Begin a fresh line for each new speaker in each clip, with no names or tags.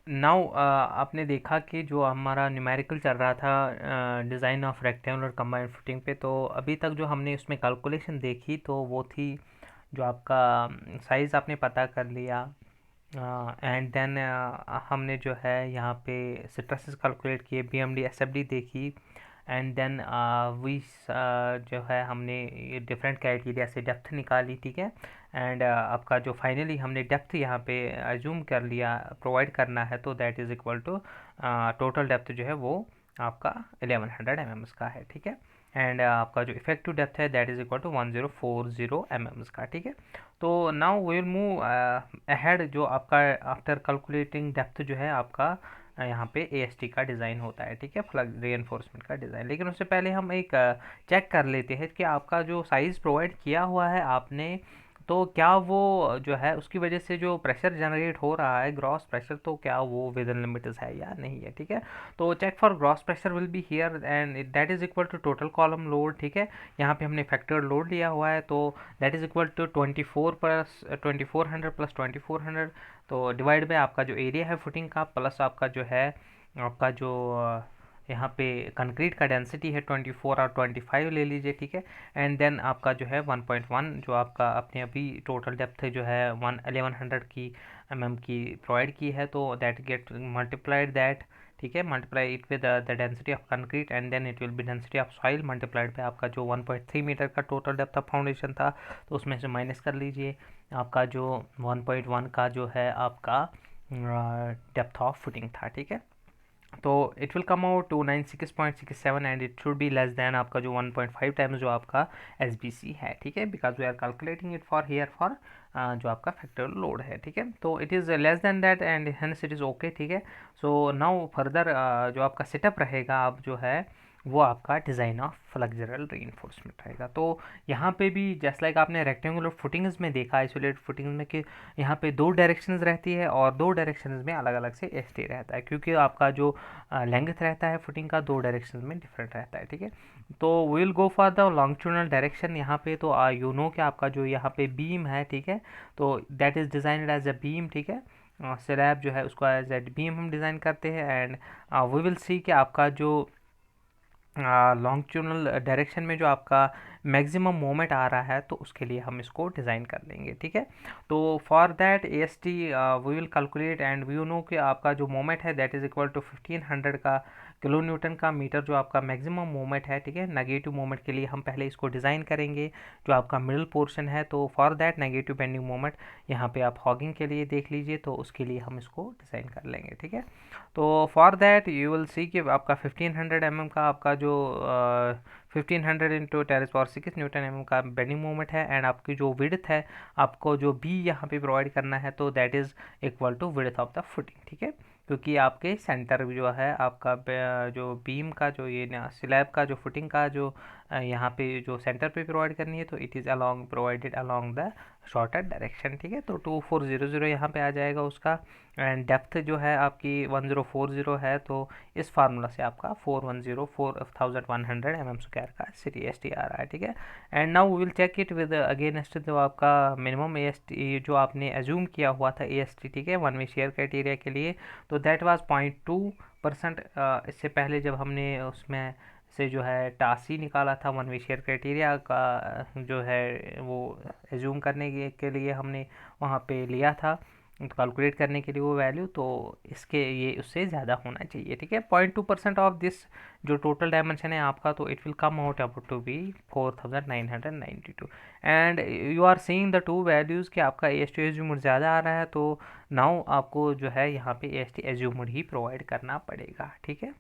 Now आपने देखा कि जो हमारा न्यूमेरिकल चल रहा था design of rectangular combined footing पे, तो अभी तक जो हमने उसमें कैलकुलेशन देखी तो वो थी जो आपका साइज़ आपने पता कर लिया, एंड देन हमने जो है यहाँ पे स्ट्रेसेस कैलकुलेट किए, बीएमडी एसएफडी देखी, एंड देन वी जो है हमने डिफरेंट क्राइटेरिया से डेप्थ निकाली, ठीक है। एंड आपका जो फाइनली हमने डेप्थ यहाँ पे अज्यूम कर लिया प्रोवाइड करना है, तो that is equal to total depth जो है वो आपका 1100 mm का है, ठीक है। एंड आपका जो इफेक्टिव डेप्थ है that is equal to 1040 mm का, ठीक है। तो now we will move ahead, जो आपका आफ्टर कैलकुलेटिंग डेप्थ जो है आपका यहाँ पे AST का डिज़ाइन होता है, ठीक है, फ्लग रीइंफोर्समेंट का डिज़ाइन। लेकिन उससे पहले हम एक चेक कर लेते हैं कि आपका जो साइज़ प्रोवाइड किया हुआ है आपने, तो क्या वो जो है उसकी वजह से जो प्रेशर जनरेट हो रहा है ग्रॉस प्रेशर, तो क्या वो विद इन लिमिट्स है या नहीं है, ठीक है। तो check for gross pressure will be here and that is equal to total column load, ठीक है। यहाँ पे हमने फैक्टर लोड लिया हुआ है, तो that is equal to 24 plus 2400 plus 2400, तो डिवाइड बाय आपका जो एरिया है फुटिंग का प्लस आपका जो है आपका जो यहाँ पे कंक्रीट का डेंसिटी है 24 और 25 ले लीजिए, ठीक है। एंड देन आपका जो है 1.1 जो आपका अपने अभी टोटल डेप्थ जो है 1100 की mm की प्रोवाइड की है, तो दैट गेट मल्टीप्लाइड दैट, ठीक है, multiply it with the density of concrete and then it will be density of soil multiplied पे आपका जो 1.3 मीटर का टोटल डेप्थ ऑफ फाउंडेशन था, तो उसमें से माइनस कर लीजिए आपका जो 1.1 का जो है आपका डेप्थ ऑफ फुटिंग था, ठीक है। तो it will come out 296.67 and it should be less than आपका जो 1.5 टाइम्स जो आपका SBC है, ठीक है, because we are calculating it for here for जो आपका फैक्टर लोड है, ठीक है। तो it is less than that and hence it is okay, ठीक है। सो नाउ फर्दर जो आपका सेटअप रहेगा आप जो है वो आपका डिज़ाइन ऑफ फ्लेक्सुरल रीइंफोर्समेंट रहेगा। तो यहाँ पे भी जस्ट लाइक आपने रेक्टेंगुलर फुटिंग्स में देखा, आइसोलेटेड फुटिंग्स में, कि यहाँ पे दो डायरेक्शंस रहती है और दो डायरेक्शंस में अलग अलग से ST रहता है, क्योंकि आपका जो लेंथ रहता है फुटिंग का दो डायरेक्शंस में डिफरेंट रहता है, ठीक है। तो will go for the longitudinal direction यहाँ पे, तो यू नो कि आपका जो यहाँ पे बीम है, ठीक है, तो that is designed as a beam, ठीक है। स्लैब जो है उसको एज ए बीम हम डिज़ाइन करते हैं, एंड वी विल सी कि आपका जो लॉन्गिट्यूडनल डायरेक्शन में जो आपका मैक्सिमम मोमेंट आ रहा है, तो उसके लिए हम इसको डिज़ाइन कर लेंगे, ठीक है। तो for that AST we will calculate and we know कि आपका जो मोमेंट है दैट इज़ इक्वल टू 1500 का किलो न्यूटन का मीटर जो आपका मैक्सिमम मोमेंट है, ठीक है। नेगेटिव मोमेंट के लिए हम पहले इसको डिज़ाइन करेंगे जो आपका मिडिल पोर्शन है, तो for that negative bending moment यहाँ पे आप हॉगिंग के लिए देख लीजिए, तो उसके लिए हम इसको डिज़ाइन कर लेंगे, ठीक है। तो for that you will see कि आपका 1500 mm का आपका जो 1500 इंटू 10⁻⁶ न्यूटन mm का बेंडिंग मोमेंट है, एंड आपकी जो विड्थ है आपको जो बी यहाँ पे प्रोवाइड करना है, तो that is equal to width of the footing, ठीक है। क्योंकि आपके सेंटर जो है आपका जो बीम का जो ये स्लैब का जो फुटिंग का जो यहाँ पे जो सेंटर पे प्रोवाइड करनी है, तो it is along provided along the shorter direction, ठीक है। तो 2400 यहाँ पे आ जाएगा उसका, एंड डेप्थ जो है आपकी 1040 है, तो इस फार्मूला से आपका 4104,100 mm स्क्वायर का ST आ रहा है, ठीक है। And now we will check it with against जो आपका मिनिमम AST जो आपने एज्यूम किया हुआ था AST, ठीक है, वन वे शेयर क्राइटेरिया के लिए, तो दैट वाज 0.2%। इससे पहले जब हमने उसमें से जो है टासी निकाला था वन वे शेयर क्राइटेरिया का जो है वो एज्यूम करने के लिए हमने वहाँ पे लिया था कैलकुलेट करने के लिए वो वैल्यू, तो इसके ये उससे ज़्यादा होना चाहिए, ठीक है। 0.2% ऑफ दिस जो टोटल डायमेंशन है आपका, तो it will come out about to be 4992 and you are seeing the two values कि आपका AST एज्यूम्ड ज़्यादा आ रहा है, तो नाउ आपको जो है यहाँ पे AST एज्यूम्ड ही प्रोवाइड करना पड़ेगा, ठीक है।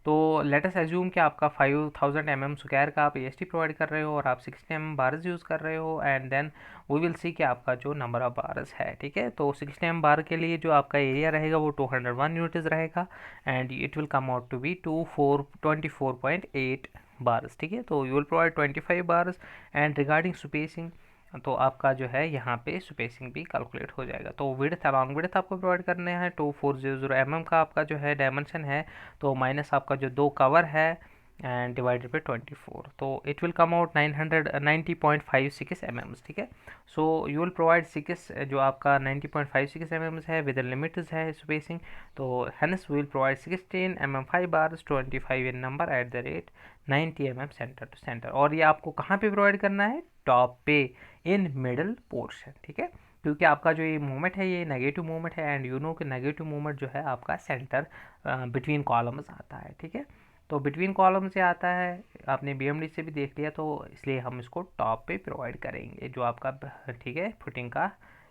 तो लेट अस एज्यूम कि आपका 5000 mm स्क्वायर का आप AST प्रोवाइड कर रहे हो और आप 60 mm बार्स यूज़ कर रहे हो, and then we will see कि आपका जो नंबर ऑफ बार्स है, ठीक है। तो 60 mm बार के लिए जो आपका एरिया रहेगा वो 201 यूनिट्स रहेगा, and it will come out to be 24.8 bars, ठीक है। तो you will provide 25 bars, and regarding spacing, तो आपका जो है यहाँ पे स्पेसिंग भी कैलकुलेट हो जाएगा। तो विड्थ अलॉन्ग विड्थ आपको प्रोवाइड करने हैं 2400 mm का आपका जो है डायमेंशन है, तो माइनस आपका जो दो कवर है एंड डिवाइडेड बाई 24, तो it will come out 990.56 mm, ठीक है। सो यू विल प्रोवाइड 6 जो आपका 90.56 mm है विद लिमिट है स्पेसिंग, तो hence we will provide 16 mm 5 bars 25 in number at the rate 90 mm centre to centre. और ये आपको कहाँ पे प्रोवाइड करना है? टॉप पे, इन मिडल पोर्शन, ठीक है। क्योंकि आपका जो ये मूवमेंट है ये नेगेटिव मूवमेंट है, एंड यू नो कि नेगेटिव मूवमेंट जो है आपका सेंटर बिटवीन कॉलम्स आता है, ठीक है। तो बिटवीन कॉलम से आता है, आपने बीएमडी से भी देख लिया, तो इसलिए हम इसको टॉप पे प्रोवाइड करेंगे जो आपका, ठीक है, फुटिंग का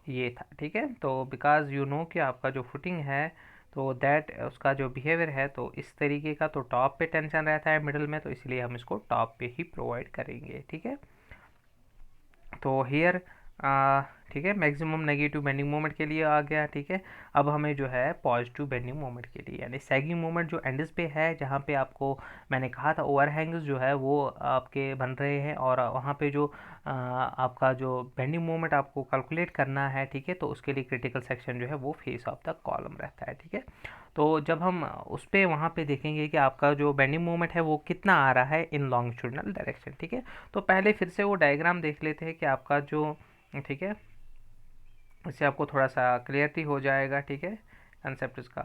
ये था, ठीक है। तो बिकॉज यू नो कि आपका जो फुटिंग है तो दैट उसका जो बिहेवियर है तो इस तरीके का, तो टॉप पे टेंशन रहता है मिडल में, तो इसलिए हम इसको टॉप पे ही प्रोवाइड करेंगे, ठीक है। तो हेयर, ठीक है, मैक्सिमम नेगेटिव बेंडिंग मोमेंट के लिए आ गया, ठीक है। अब हमें जो है पॉजिटिव बेंडिंग मोमेंट के लिए, यानी सैगिंग मोमेंट जो एंडस पे है, जहाँ पे आपको मैंने कहा था ओवरहैंग्स जो है वो आपके बन रहे हैं, और वहाँ पे जो आपका जो बेंडिंग मोमेंट आपको कैलकुलेट करना है, ठीक है, तो उसके लिए क्रिटिकल सेक्शन जो है वो फेस ऑफ द कॉलम रहता है, ठीक है। तो जब हम उस पर वहाँ पे देखेंगे कि आपका जो बेंडिंग मोमेंट है वो कितना आ रहा है इन लॉन्गिट्यूडिनल डायरेक्शन, ठीक है। तो पहले फिर से वो डायग्राम देख लेते हैं कि आपका जो, ठीक है, इससे आपको थोड़ा सा क्लियरिटी हो जाएगा, ठीक है, कंसेप्ट इसका।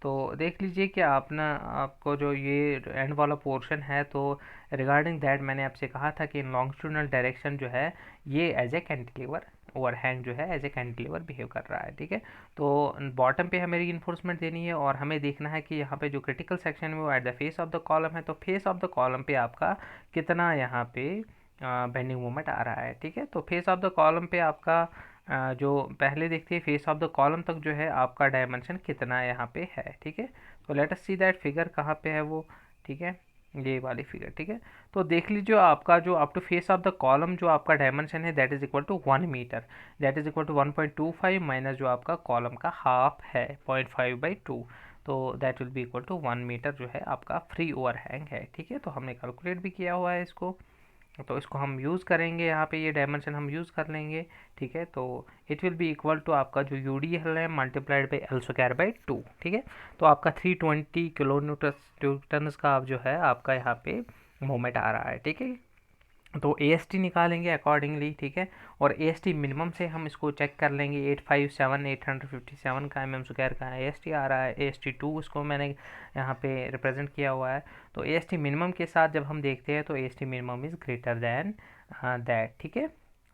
तो देख लीजिए कि आप ना, आपको जो ये एंड वाला पोर्शन है, तो रिगार्डिंग दैट मैंने आपसे कहा था कि इन लॉन्गिट्यूडिनल डायरेक्शन जो है ये एज ए कैंटिलीवर ओवरहैंग जो है एज ए कैंटिलीवर बिहेव कर रहा है, ठीक है। तो बॉटम पे हमें रीइंफोर्समेंट देनी है, और हमें देखना है कि यहाँ पे जो क्रिटिकल सेक्शन है वो at the face of the column है, तो फेस ऑफ द कॉलम पे आपका कितना यहाँ पे बेंडिंग मोमेंट आ रहा है, ठीक है। तो फेस ऑफ द कॉलम पे आपका जो पहले देखते हैं फेस ऑफ द कॉलम तक जो है आपका डायमेंशन कितना यहाँ पे है, ठीक है। तो let us see that figure कहाँ पे है वो, ठीक है, ये वाली फिगर, ठीक है। तो देख लीजिए आपका जो up to face of the column जो आपका डायमेंशन है that is equal to 1 metre, that is equal to 1.25 minus जो आपका कॉलम का हाफ है 0.5/2, तो that will be equal to 1 metre जो है आपका फ्री ओवरहैंग है, ठीक है। तो हमने कैलकुलेट भी किया हुआ है इसको, तो इसको हम यूज़ करेंगे, यहाँ पे ये डायमेंशन हम यूज़ कर लेंगे, ठीक है। तो it will be equal to आपका जो यू डी एल है multiplied by L square by 2, ठीक है। तो आपका 320 किलो न्यूटन का आप जो है आपका यहाँ पे मोमेंट आ रहा है, ठीक है। तो ए एस टी निकालेंगे अकॉर्डिंगली, ठीक है। और ए एस टी मिनिमम से हम इसको चेक कर लेंगे, 857 का एम एम स्क्वायर का ए एस टी आ रहा है, ए एस टी 2 उसको मैंने यहाँ पे रिप्रेजेंट किया हुआ है। तो ए एस टी मिनिमम के साथ जब हम देखते हैं तो A S T minimum is greater than that, ठीक है।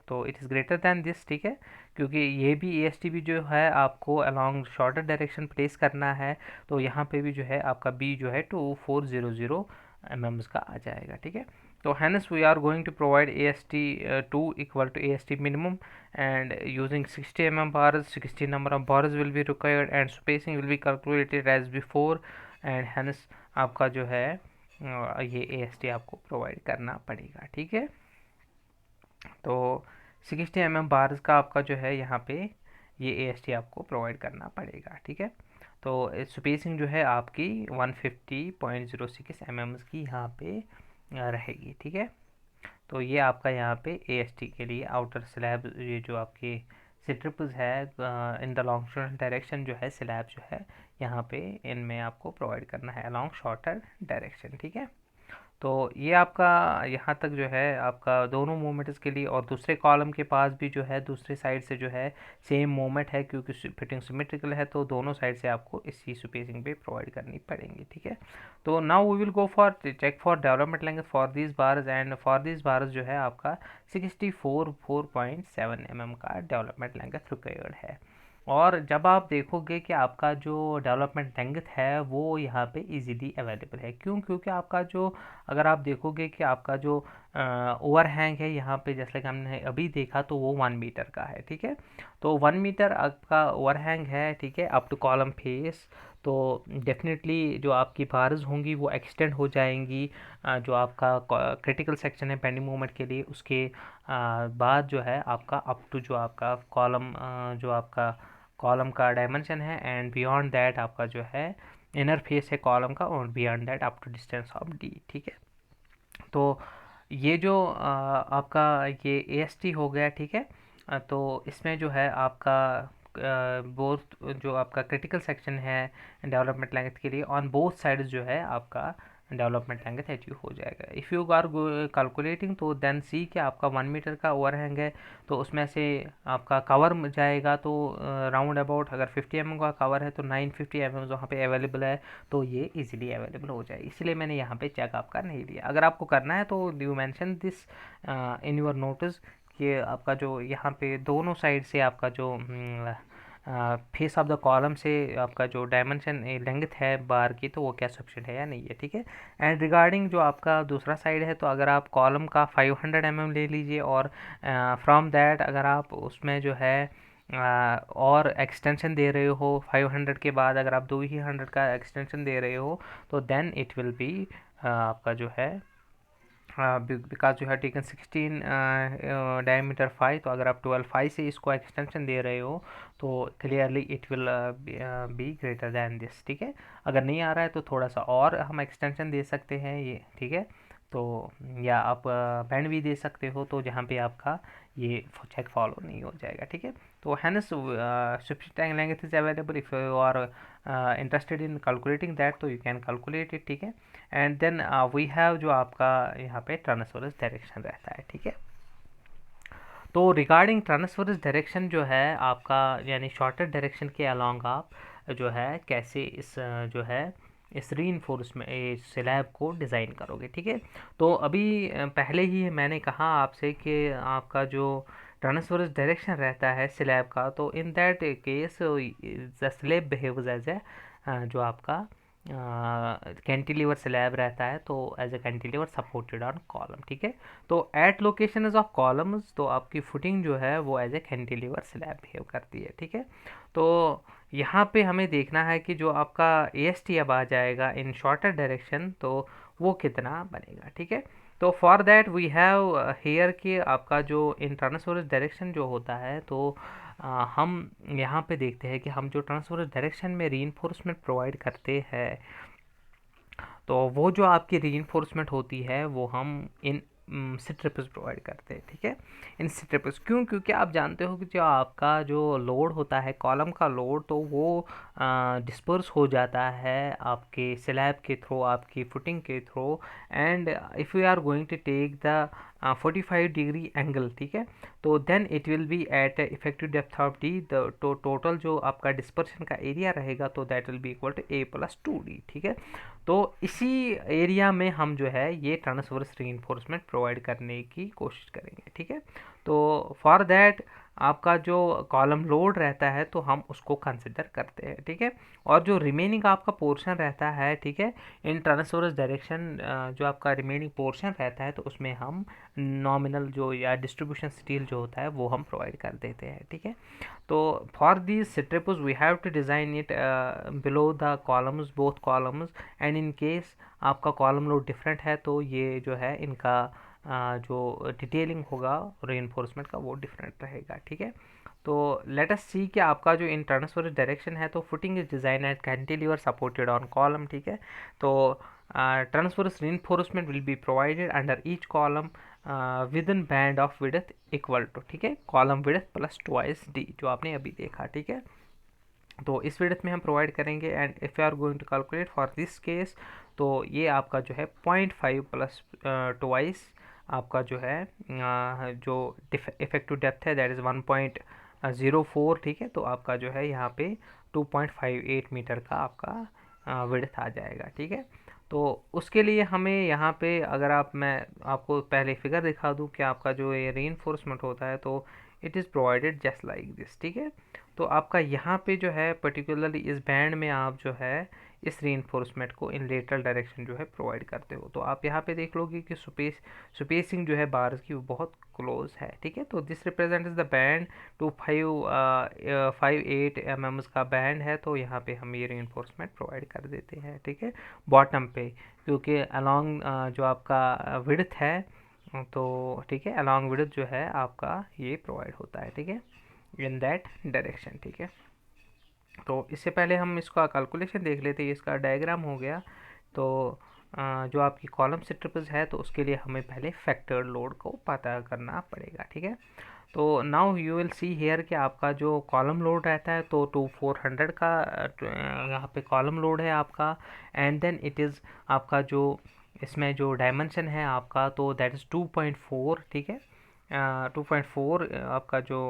तो it is greater than this, ठीक है, क्योंकि ये भी ए एस टी भी जो है आपको अलॉन्ग शॉर्टर डायरेक्शन प्लेस करना है, तो यहाँ पे भी जो है आपका बी जो है 2400 mm का आ जाएगा, ठीक है। So hence we are going to provide AST2 equal to AST minimum, and using 60 mm bars, 60 number of bars will be required, and spacing will be calculated as before, and hence आपका जो है ये AST आपको provide करना पड़ेगा, ठीक है। तो 60 mm बार्स का आपका जो है यहाँ पे ये AST आपको प्रोवाइड करना पड़ेगा, ठीक है। तो स्पेसिंग जो है आपकी 150.06 mm की यहाँ पे रहेगी, ठीक है। तो ये आपका यहाँ पे AST के लिए आउटर स्लैब, ये जो आपके स्ट्रिप्स है इन द लॉन्ग डायरेक्शन जो है स्लैब जो है यहाँ पे इनमें आपको प्रोवाइड करना है अलॉन्ग शॉर्टर डायरेक्शन, ठीक है। तो ये आपका यहाँ तक जो है आपका दोनों मोमेंट्स के लिए, और दूसरे कॉलम के पास भी जो है दूसरे साइड से जो है सेम मोमेंट है, क्योंकि फिटिंग सिमेट्रिकल है, तो दोनों साइड से आपको इसी स्पेसिंग पे प्रोवाइड करनी पड़ेंगी, ठीक है। तो now we will go for check for development लेंगे for this bars, and for this bars जो है आपका 4.7 mm का डेवलपमेंट लेंथ रिक्वायर्ड है। और जब आप देखोगे कि आपका जो डेवलपमेंट लेंथ है वो यहाँ पे इजीली अवेलेबल है, क्यों? क्योंकि आपका जो, अगर आप देखोगे कि आपका जो ओवरहैंग है यहाँ पे, जैसे कि हमने अभी देखा, तो वो 1 मीटर का है, ठीक है। तो 1 मीटर आपका ओवरहैंग है, ठीक है, अप टू कॉलम फेस, तो डेफिनेटली जो आपकी बार्स होंगी वो एक्सटेंड हो जाएंगी, जो आपका क्रिटिकल सेक्शन है बेंडिंग मोमेंट के लिए, उसके बाद जो है आपका अप टू जो आपका कॉलम, जो आपका कॉलम का डायमेंशन है, एंड बियॉन्ड दैट आपका जो है इनर फेस है कॉलम का, और beyond that up to distance of D, ठीक है। तो ये जो आपका ये AST हो गया, ठीक है। तो इसमें जो है आपका बोथ जो आपका क्रिटिकल सेक्शन है डेवलपमेंट लेंथ के लिए ऑन बोथ साइड्स जो है आपका डेवलपमेंट लेंथ अचीव हो जाएगा। इफ़ यू आर कैलकुलेटिंग तो देन सी कि आपका 1 मीटर का ओवरहैंग है तो उसमें से आपका कवर जाएगा तो राउंड अबाउट अगर 50 mm का कवर है तो 950 mm वहाँ पे अवेलेबल है, तो ये इजीली अवेलेबल हो जाए, इसलिए मैंने यहाँ पे चेक आपका नहीं लिया। अगर आपको करना है तो you mention this in your notice कि आपका जो यहाँ पे दोनों साइड से आपका जो फेस ऑफ द कॉलम से आपका जो डायमेंशन लेंथ है बार की तो वो क्या सफिशिएंट है या नहीं है, ठीक है। एंड रिगार्डिंग जो आपका दूसरा साइड है तो अगर आप कॉलम का 500 mm ले लीजिए और फ्रॉम दैट अगर आप उसमें जो है और एक्सटेंशन दे रहे हो 500 के बाद अगर आप 200 का एक्सटेंशन दे रहे हो तो देन इट विल बी आपका जो है because you have taken 16 diameter 5, तो अगर आप 12 5 से इसको एक्सटेंशन दे रहे हो तो clearly it will be greater than this, ठीक है। अगर नहीं आ रहा है तो थोड़ा सा और हम एक्सटेंशन दे सकते हैं ये, ठीक है। तो या आप बैंड भी दे सकते हो तो जहाँ पे आपका ये चेक फॉलो नहीं हो जाएगा, ठीक है। तो hence sufficient length is available if you are interested in calculating that तो यू कैन कैलकुलेट इट, ठीक है। एंड देन वी हैव जो आपका यहाँ पे ट्रांसवर्स डायरेक्शन रहता है, ठीक है। तो रिगार्डिंग ट्रांसवर्स डायरेक्शन जो है आपका यानी शॉर्टर डायरेक्शन के अलॉन्ग आप जो है कैसे इस जो है इस रीइंफोर्समेंट इस स्लैब को डिज़ाइन करोगे, ठीक है। तो अभी पहले ही मैंने कहा आपसे कि आपका जो ट्रांसवर्स डायरेक्शन रहता है स्लैब का, तो in that case the slab behaves as a जो आपका कैंटिलीवर स्लैब रहता है तो as a cantilever supported on column, ठीक है। तो एट लोकेशन ऑफ कॉलम्स तो आपकी फुटिंग जो है वो as a cantilever slab behave करती है, ठीक है। तो यहाँ पे हमें देखना है कि जो आपका AST अब आ जाएगा इन शॉर्टर डायरेक्शन तो वो कितना बनेगा, ठीक है। तो for that we have here कि आपका जो इन ट्रांसवर्स डायरेक्शन जो होता है तो हम यहाँ पे देखते हैं कि हम जो ट्रांसवर्स डायरेक्शन में रीइंफोर्समेंट प्रोवाइड करते हैं तो वो जो आपकी रीइंफोर्समेंट होती है वो हम इन स्ट्रिप्स प्रोवाइड करते हैं, ठीक है। इन स्ट्रिप्स क्योंकि आप जानते हो कि जो आपका जो लोड होता है कॉलम का लोड तो वो डिस्पर्स हो जाता है आपके स्लैब के थ्रू आपकी फुटिंग के through, and if you are going to take the 45 degree angle, ठीक है, तो then it will be at effective depth of D the total जो आपका डिस्पर्शन का एरिया रहेगा तो that will be equal to A+2D, ठीक है। तो इसी एरिया में हम जो है ये ट्रांसवर्स रीइंफोर्समेंट प्रोवाइड करने की कोशिश करेंगे, ठीक है। तो फॉर दैट आपका जो कॉलम लोड रहता है तो हम उसको कंसिडर करते हैं, ठीक है। और जो रिमेनिंग आपका पोर्शन रहता है, ठीक है, इन ट्रांसवर्स डायरेक्शन जो आपका रिमेनिंग पोर्शन रहता है तो उसमें हम नॉमिनल जो या डिस्ट्रीब्यूशन स्टील जो होता है वो हम प्रोवाइड कर देते हैं, ठीक है। तो for these stripes we have to design it below the columns both columns, and in case आपका कॉलम लोड डिफरेंट है तो ये जो है इनका जो डिटेलिंग होगा रीइंफोर्समेंट का वो डिफरेंट रहेगा, ठीक है। तो लेट अस सी कि आपका जो इन ट्रांसवर्स डायरेक्शन है तो footing is design at cantilever supported on column, ठीक है। तो transverse reinforcement will be provided under each column with in band of width equal to, ठीक है, column width plus twice D जो आपने अभी देखा, ठीक है। तो इस विड्थ में हम प्रोवाइड करेंगे and if you are going to calculate for this case तो ये आपका जो है 0.5 प्लस ट्वाइस आपका जो है जो इफेक्टिव डेप्थ है दैट इज़ 1.04, ठीक है। तो आपका जो है यहाँ पे 2.58 मीटर का आपका विड्थ आ जाएगा, ठीक है। तो उसके लिए हमें यहाँ पे अगर मैं आपको पहले फिगर दिखा दूँ कि आपका जो ये रीइंफोर्समेंट होता है तो it is provided just like this, ठीक है। तो आपका यहाँ पे जो है पर्टिकुलरली इस बैंड में आप जो है इस रीइंफोर्समेंट को इन लेटरल डायरेक्शन जो है प्रोवाइड करते हो। तो आप यहाँ पे देख लोगे कि स्पेसिंग जो है बार्स की वो बहुत क्लोज है, ठीक है। तो this represents the band 258 mm का बैंड है तो यहाँ पे हम ये रीइंफोर्समेंट प्रोवाइड कर देते हैं, ठीक है, बॉटम पे, क्योंकि अलॉन्ग जो आपका विड्थ है तो ठीक है अलॉन्ग विड्थ जो है आपका ये प्रोवाइड होता है, ठीक है, इन दैट डायरेक्शन, ठीक है। तो इससे पहले हम इसका कैलकुलेशन देख लेते हैं, इसका डायग्राम हो गया। तो जो आपकी कॉलम स्ट्रिप्स है तो उसके लिए हमें पहले फैक्टर लोड को पता करना पड़ेगा, ठीक है। तो now you will see here कि आपका जो कॉलम लोड रहता है तो 400 का यहाँ पे कॉलम लोड है आपका, एंड देन इट इज़ आपका जो इसमें जो डायमेंशन है आपका तो दैट इज़ 2.4, ठीक है। 2.4 आपका जो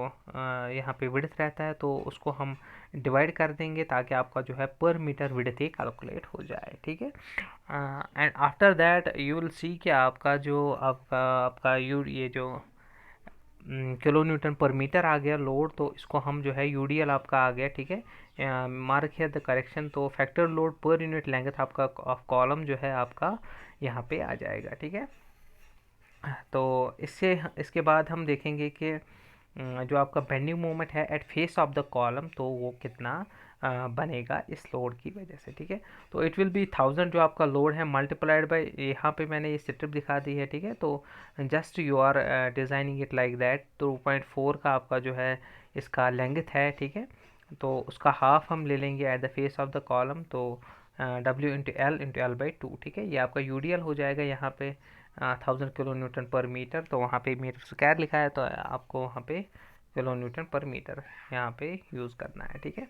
यहाँ पे विड्थ रहता है तो उसको हम डिवाइड कर देंगे ताकि आपका जो है पर मीटर विड्थ ही कैलकुलेट हो जाए, ठीक है। And after that you will see कि आपका जो आपका आपका ये जो किलो न्यूटन पर मीटर आ गया लोड, तो इसको हम जो है यूडीएल आपका आ गया, ठीक है। मार्क है द करेक्शन, तो factor load per unit length आपका ऑफ कॉलम जो है आपका यहाँ पे आ जाएगा, ठीक है। तो इसके बाद हम देखेंगे कि जो आपका बेंडिंग मोमेंट है at face of the column तो वो कितना बनेगा इस लोड की वजह से, ठीक है। तो इट विल बी 1000 जो आपका लोड है मल्टीप्लाइड बाय, यहाँ पे मैंने ये स्ट्रिप दिखा दी है, ठीक है। तो just you are designing it like that. तो 2.4 का आपका जो है इसका लेंथ है, ठीक है। तो उसका हाफ हम ले लेंगे at the face of the column, तो W इंटू एल बाई 2, ठीक है। ये आपका यूडीएल हो जाएगा यहाँ पे 1000 किलो न्यूटन पर मीटर, तो वहाँ पे मीटर स्क्वायर लिखा है तो आपको वहाँ पे किलो न्यूटन पर मीटर यहाँ पे यूज़ करना है, ठीक है।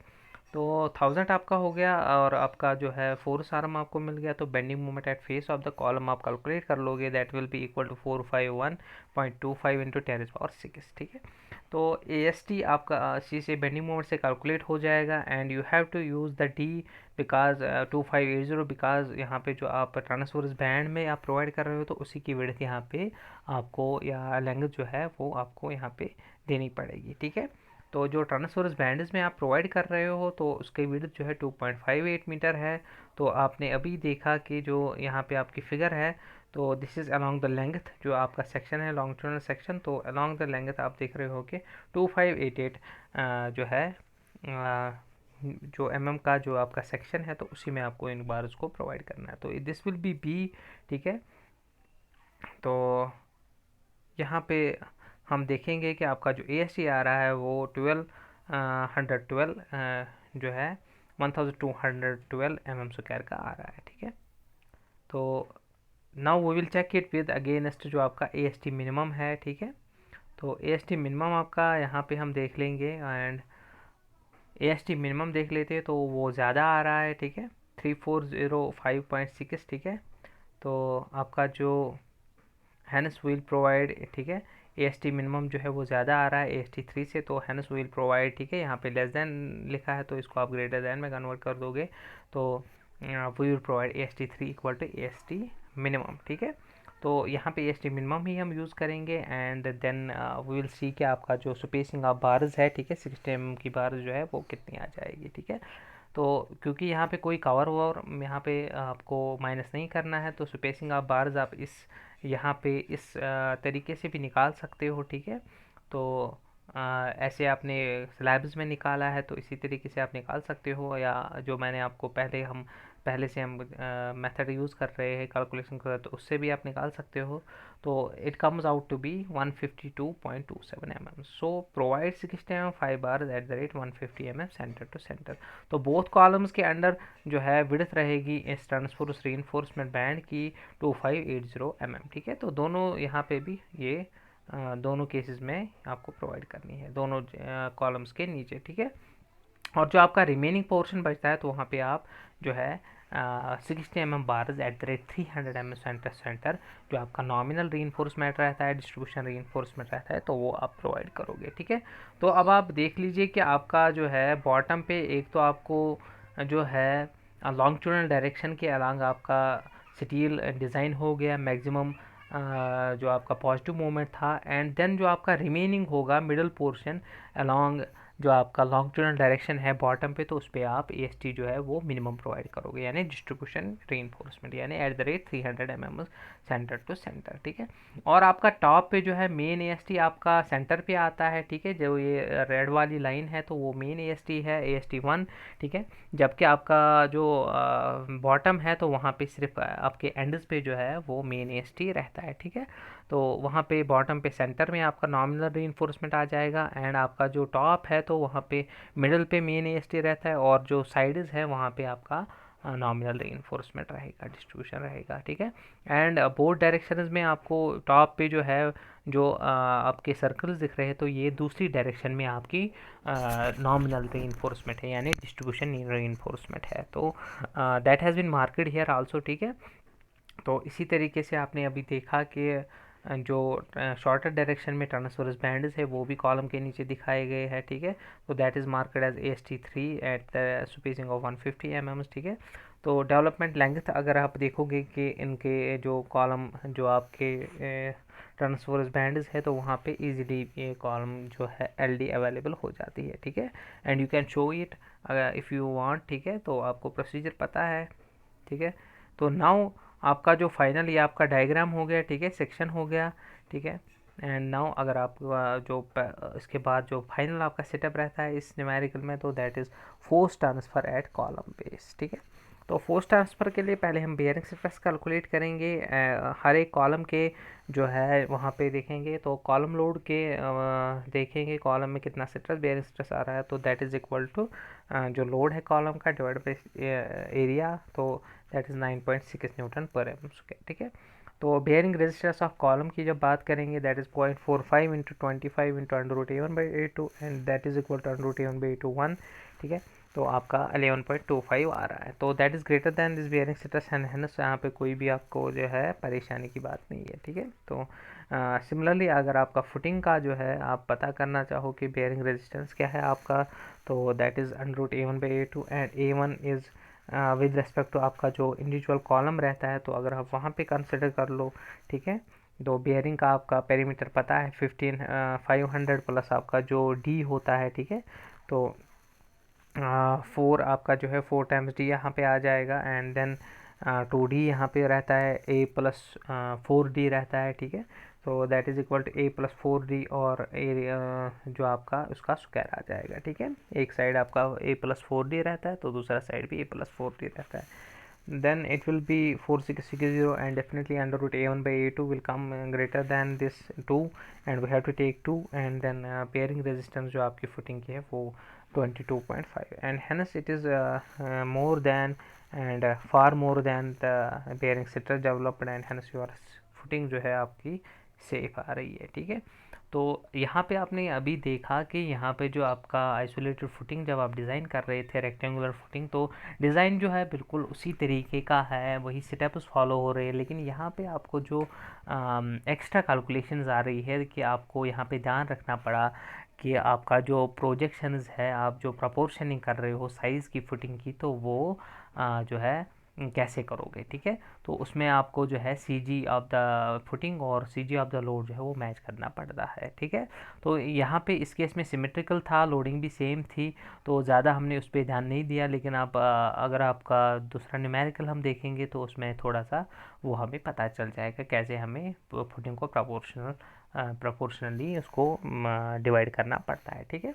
तो 1000 आपका हो गया और आपका जो है फोर्स आर्म आपको मिल गया। तो bending moment at face of the column आप कैलकुलेट कर लोगे, that will be equal to 451.25 into 10⁶, ठीक है। तो ए एस टी आपका सी से बेंडिंग मोमेंट से कैलकुलेट हो जाएगा, and you have to use the D because 2580, because यहाँ पे जो आप ट्रांसवर्स बैंड में आप प्रोवाइड कर रहे हो तो उसी की विड्थ यहाँ पे आपको या लेंथ जो है वो आपको यहाँ पे देनी पड़ेगी, ठीक है। तो जो ट्रांसवर्स बैंड्स में आप प्रोवाइड कर रहे हो तो उसकी विड्थ जो है 2.58 मीटर है। तो आपने अभी देखा कि जो यहाँ पे आपकी फिगर है तो this is along the length, जो आपका सेक्शन है लॉन्गिट्यूडनल सेक्शन, तो अलोंग द लेंथ आप देख रहे हो कि 2588 जो है जो का जो आपका सेक्शन है तो उसी में आपको इन बार उसको प्रोवाइड करना है। तो दिस विल बी बी, ठीक है। तो यहाँ पे हम देखेंगे कि आपका जो ए आ रहा है वो 1212 जो है 1212 mm² का आ रहा है, ठीक है। तो now we will check it with against जो आपका ए मिनिमम है, ठीक है। तो ए मिनिमम आपका यहाँ पे हम देख लेंगे, एंड ए मिनिमम देख लेते हैं तो वो ज़्यादा आ रहा है, ठीक है, 3405.6, ठीक है। तो आपका जो हैंस विल प्रोवाइड, ठीक है, ए मिनिमम जो है वो ज़्यादा आ रहा है ए3 से, तो हैंस विल प्रोवाइड, ठीक है। यहाँ पे लेस देन लिखा है तो इसको आप ग्रेटर देन में कन्वर्ट कर दोगे, तो वी विल प्रोवाइड ए3 इक्वल टू ए मिनिमम, ठीक है। तो यहाँ पे ए मिनिमम ही हम यूज़ करेंगे, and then we will see कि आपका जो स्पेसिंग ऑफ बार्स है, ठीक है, 60 mm की बार जो है वो कितनी आ जाएगी, ठीक है। तो क्योंकि यहाँ पे कोई कवर ववर यहाँ पे आपको माइनस नहीं करना है तो स्पेसिंग ऑफ बार्स आप इस यहाँ पे इस तरीके से भी निकाल सकते हो, ठीक है। तो ऐसे आपने स्लैब्स में निकाला है तो इसी तरीके से आप निकाल सकते हो, या जो मैंने आपको पहले से हम मेथड यूज़ कर रहे हैं कैलकुलेशन कर, तो उससे भी आप निकाल सकते हो। तो it comes out to be 152.27 mm, so provide 60 mm 5 bars at the rate 150 mm centre to centre. तो बोथ कॉलम्स के अंडर जो है विड्थ रहेगी इस ट्रांसफोर्स रीइंफोर्समेंट बैंड की 2580 mm, ठीक है। तो दोनों यहाँ पे भी ये दोनों केसेस में आपको प्रोवाइड करनी है दोनों कॉलम्स के नीचे, ठीक है। और जो आपका रिमेनिंग पोर्शन बचता है तो वहाँ पे आप जो है 60 mm bars eight the rate 300 mm centre centre जो आपका नॉमिनल रीइंफोर्समेंट रहता है, डिस्ट्रीब्यूशन रीइंफोर्समेंट रहता है, तो वो आप प्रोवाइड करोगे, ठीक है। तो अब आप देख लीजिए कि आपका जो है बॉटम पे एक तो आपको जो है लॉन्गिट्यूडनल डायरेक्शन के अलॉन्ग आपका स्टील डिज़ाइन हो गया मैक्सिमम जो आपका पॉजिटिव मोमेंट था, एंड देन जो आपका रिमेनिंग होगा मिडल पोर्शन अलॉन्ग जो आपका लॉन्गिट्यूडनल डायरेक्शन है बॉटम पे, तो उस पर आप ए जो है वो मिनिमम प्रोवाइड करोगे, यानी डिस्ट्रीब्यूशन रीइंफोर्समेंट, यानी at the rate 300 mm centre to centre, ठीक है। और आपका टॉप पे जो है मेन ए आपका सेंटर पे आता है, ठीक है। जो ये रेड वाली लाइन है तो वो मेन ए है, ए1, ठीक है। जबकि आपका जो बॉटम है तो वहाँ पे सिर्फ आपके एंड्स पे जो है वो मेन ए रहता है, ठीक है। तो वहाँ पे बॉटम पे सेंटर में आपका नॉमिनल रीइंफोर्समेंट आ जाएगा, एंड आपका जो टॉप है तो वहाँ पे मिडल पे मेन ए रहता है, और जो साइड्स है वहाँ पे आपका नॉमिनल रीइंफोर्समेंट रहेगा, डिस्ट्रीब्यूशन रहेगा, ठीक है। एंड बोथ डायरेक्शंस में आपको टॉप पे जो है जो आपके सर्कल्स दिख रहे हैं, तो ये दूसरी डायरेक्शन में आपकी नॉमिनल रीइंफोर्समेंट है, यानी डिस्ट्रीब्यूशन रीइंफोर्समेंट है। तो that has been marked here also, ठीक है। तो इसी तरीके से आपने अभी देखा कि जो शॉर्टर डायरेक्शन में ट्रांसवर्स बैंड्स है वो भी कॉलम के नीचे दिखाए गए हैं, ठीक है। तो that is marked as AST3 at the spacing of 150 mm, ठीक है। तो डेवलपमेंट लेंथ अगर आप देखोगे कि इनके जो कॉलम जो आपके ट्रांसवर्स बैंड्स है, तो वहाँ पे इजीली ये कॉलम जो है LD अवेलेबल हो जाती है, ठीक है। And you can show it if you want, ठीक है। तो आपको प्रोसीजर पता है, ठीक है। तो नाउ आपका जो फाइनल ये आपका डायग्राम हो गया, ठीक है, सेक्शन हो गया, ठीक है। एंड नाउ अगर आप जो इसके बाद जो फाइनल आपका सेटअप रहता है इस न्यूमेरिकल में, तो that is force transfer at column base, ठीक है। तो फोर्स ट्रांसफ़र के लिए पहले हम बेयरिंग स्ट्रेस कैलकुलेट करेंगे हर एक कॉलम के जो है वहाँ पे देखेंगे। तो कॉलम लोड के देखेंगे कॉलम में कितना स्ट्रेस बेयरिंग स्ट्रेस आ रहा है, तो दैट इज़ इक्वल टू जो लोड है कॉलम का डिवाइड बाई एरिया, तो दैट इज़ 9.6 न्यूटन पर एम स्क्वायर, ठीक है। तो बेयरिंग रेजिस्टेंस ऑफ कॉलम की जब बात करेंगे that is 0.45 into 25 into √A1/A2 and that is equal to √A1/A2 1, ठीक है। तो आपका 11.25 आ रहा है। तो that is greater than this bearing status and hence यहाँ पे कोई भी आपको जो है परेशानी की बात नहीं है, ठीक है। तो सिमिलरली अगर आपका फुटिंग का जो है आप पता करना चाहो कि बेयरिंग रेजिस्टेंस क्या है आपका, तो that is √A1/A2 and A1 is with respect to आपका जो इंडिविजुअल कॉलम रहता है, तो अगर आप वहाँ पे कंसिडर कर लो, ठीक है। तो बेयरिंग का आपका पेरीमीटर पता है 500 प्लस आपका जो डी होता है, ठीक है। तो 4 आपका जो है 4 टाइम्स डी यहाँ पे आ जाएगा एंड देन 2D यहाँ पे रहता है, A प्लस 4D रहता है, ठीक है। तो that is equal to A+4D और एरिया जो आपका उसका स्क्वायर आ जाएगा, ठीक है। एक साइड आपका A+4D रहता है तो दूसरा साइड भी A+4D रहता है। then it will be 4660 and definitely under root A1/A2 will come greater than this 2 and we have to take 2 and then pairing resistance जो आपकी footing की है वो 22.5 and hence it is more than and far more than the bearing stress developed and hence your footing जो है आपकी safe आ रही है, ठीक है। तो यहाँ पे आपने अभी देखा कि यहाँ पे जो आपका आइसोलेटेड फुटिंग जब आप डिज़ाइन कर रहे थे रेक्टेंगुलर फुटिंग, तो डिज़ाइन जो है बिल्कुल उसी तरीके का है, वही स्टेप्स फॉलो हो रहे हैं। लेकिन यहाँ पे आपको जो एक्स्ट्रा कैलकुलेशंस आ रही है कि आपको यहाँ पे ध्यान रखना पड़ा कि आपका जो प्रोजेक्शंस है, आप जो प्रपोर्शनिंग कर रहे हो साइज़ की फुटिंग की, तो वो जो है कैसे करोगे, ठीक है। तो उसमें आपको जो है CG ऑफ द फुटिंग और CG ऑफ द लोड जो है वो मैच करना पड़ता है, ठीक है। तो यहाँ पे इस केस में सिमेट्रिकल था, लोडिंग भी सेम थी, तो ज़्यादा हमने उस पर ध्यान नहीं दिया। लेकिन आप अगर आपका दूसरा न्यूमेरिकल हम देखेंगे तो उसमें थोड़ा सा वो हमें पता चल जाएगा कैसे हमें फुटिंग को प्रोपोर्शनली उसको डिवाइड करना पड़ता है, ठीक है।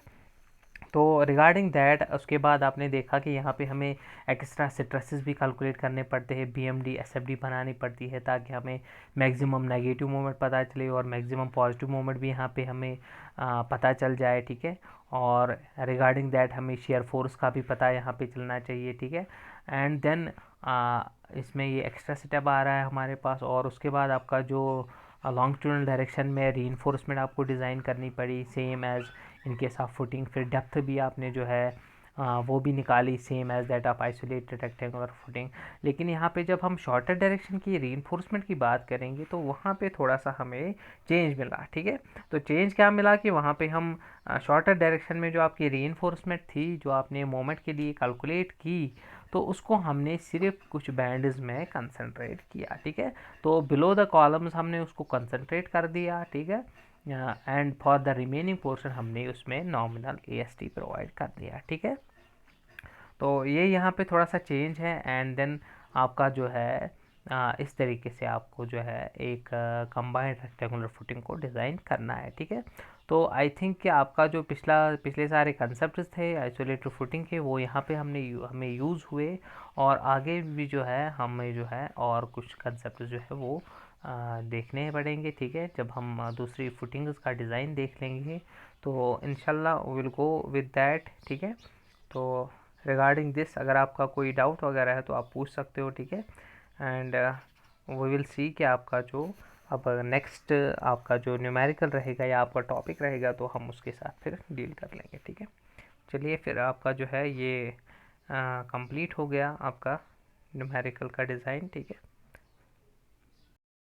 तो रिगार्डिंग दैट उसके बाद आपने देखा कि यहाँ पे हमें एक्स्ट्रा स्ट्रेसेस भी कैलकुलेट करने पड़ते हैं, BMD SFD बनानी पड़ती है ताकि हमें मैक्सिमम नेगेटिव मोमेंट पता चले और मैक्सिमम पॉजिटिव मोमेंट भी यहाँ पे हमें पता चल जाए, ठीक है। और रिगार्डिंग दैट हमें शेयर फोर्स का भी पता यहाँ पे चलना चाहिए, ठीक है। एंड देन इसमें ये एक्स्ट्रा स्टेप आ रहा है हमारे पास। और उसके बाद आपका जो लॉन्गिट्यूडनल डायरेक्शन में रीइंफोर्समेंट आपको डिज़ाइन करनी पड़ी same as in case of footing. फिर डेप्थ भी आपने जो है वो भी निकाली same as that of isolated rectangular footing. लेकिन यहाँ पे जब हम शॉर्टर डायरेक्शन की रीइंफोर्समेंट की बात करेंगे तो वहाँ पे थोड़ा सा हमें चेंज मिला, ठीक है। तो चेंज क्या मिला कि वहाँ पे हम शॉर्टर डायरेक्शन में जो आपकी रीइंफोर्समेंट थी जो आपने मोमेंट के लिए कैलकुलेट की, तो उसको हमने सिर्फ कुछ बैंड्स में कंसंट्रेट किया, ठीक है। तो बिलो द कॉलम्स हमने उसको कंसंट्रेट कर दिया, ठीक है। And for the remaining portion हमने उसमें नॉमिनल AST प्रोवाइड कर दिया, ठीक है। तो ये यहाँ पे थोड़ा सा चेंज है। एंड देन आपका जो है इस तरीके से आपको जो है एक कंबाइंड रेक्टेंगुलर फुटिंग को डिज़ाइन करना है, ठीक है। तो आई थिंक कि आपका जो पिछले सारे कंसेप्ट थे आइसोलेटेड फुटिंग के वो यहाँ पे हमें यूज़ हुए। और आगे भी जो है हमें जो है और कुछ कंसेप्ट जो है वो देखने पड़ेंगे, ठीक है। जब हम दूसरी फुटिंग्स का डिज़ाइन देख लेंगे तो इंशाल्लाह विल गो विद दैट, ठीक है। तो रिगार्डिंग दिस अगर आपका कोई डाउट वगैरह है तो आप पूछ सकते हो, ठीक है। एंड वी विल सी कि आपका जो अब नेक्स्ट आपका जो न्यूमेरिकल रहेगा या आपका टॉपिक रहेगा तो हम उसके साथ फिर डील कर लेंगे, ठीक है। चलिए फिर आपका जो है ये कंप्लीट हो गया आपका न्यूमेरिकल का डिज़ाइन, ठीक है।